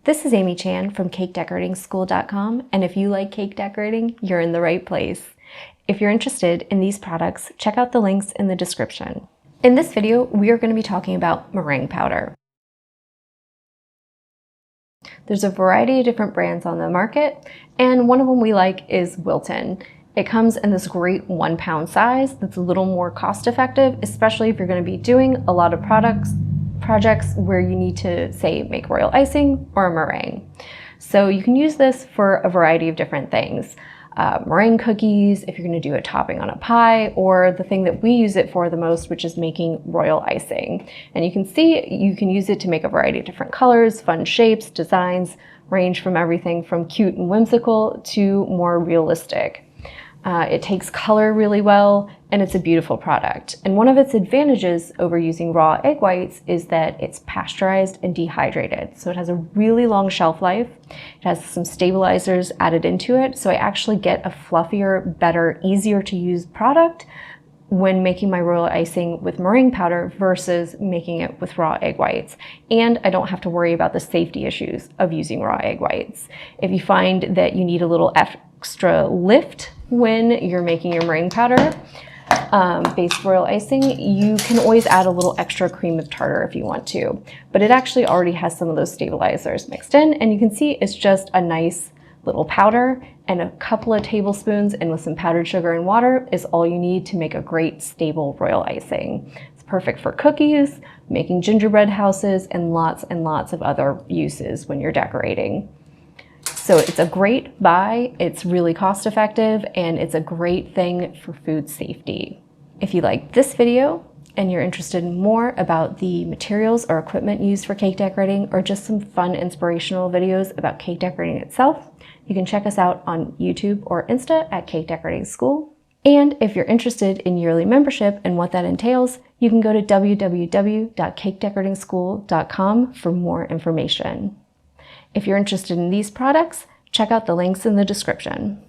This is Amy Chan from CakeDecoratingSchool.com, and if you like cake decorating, you're in the right place. If you're interested in these products, check out the links in the description. In this video, we are going to be talking about meringue powder. There's a variety of different brands on the market, and one of them we like is Wilton. It comes in this great 1 pound size that's a little more cost effective, especially if you're going to be doing a lot of projects where you need to, say, make royal icing or a meringue. So you can use this for a variety of different things. Meringue cookies, if you're going to do a topping on a pie, or the thing that we use it for the most, which is making royal icing. And you can see you can use it to make a variety of different colors, fun shapes, designs, range from everything from cute and whimsical to more realistic. It takes color really well, and it's a beautiful product. And one of its advantages over using raw egg whites is that it's pasteurized and dehydrated. So it has a really long shelf life. It has some stabilizers added into it, so I actually get a fluffier, better, easier to use product when making my royal icing with meringue powder versus making it with raw egg whites. And I don't have to worry about the safety issues of using raw egg whites. If you find that you need a little extra lift when you're making your meringue powder based royal icing, you can always add a little extra cream of tartar if you want to. But it actually already has some of those stabilizers mixed in, and you can see it's just a nice little powder, and a couple of tablespoons and with some powdered sugar and water is all you need to make a great stable royal icing. It's perfect for cookies, making gingerbread houses, and lots of other uses when you're decorating. So it's a great buy, it's really cost effective, and it's a great thing for food safety. If you like this video and you're interested in more about the materials or equipment used for cake decorating, or just some fun inspirational videos about cake decorating itself, you can check us out on YouTube or Insta at Cake Decorating School. And if you're interested in yearly membership and what that entails, you can go to www.cakedecoratingSchool.com for more information. If you're interested in these products, check out the links in the description.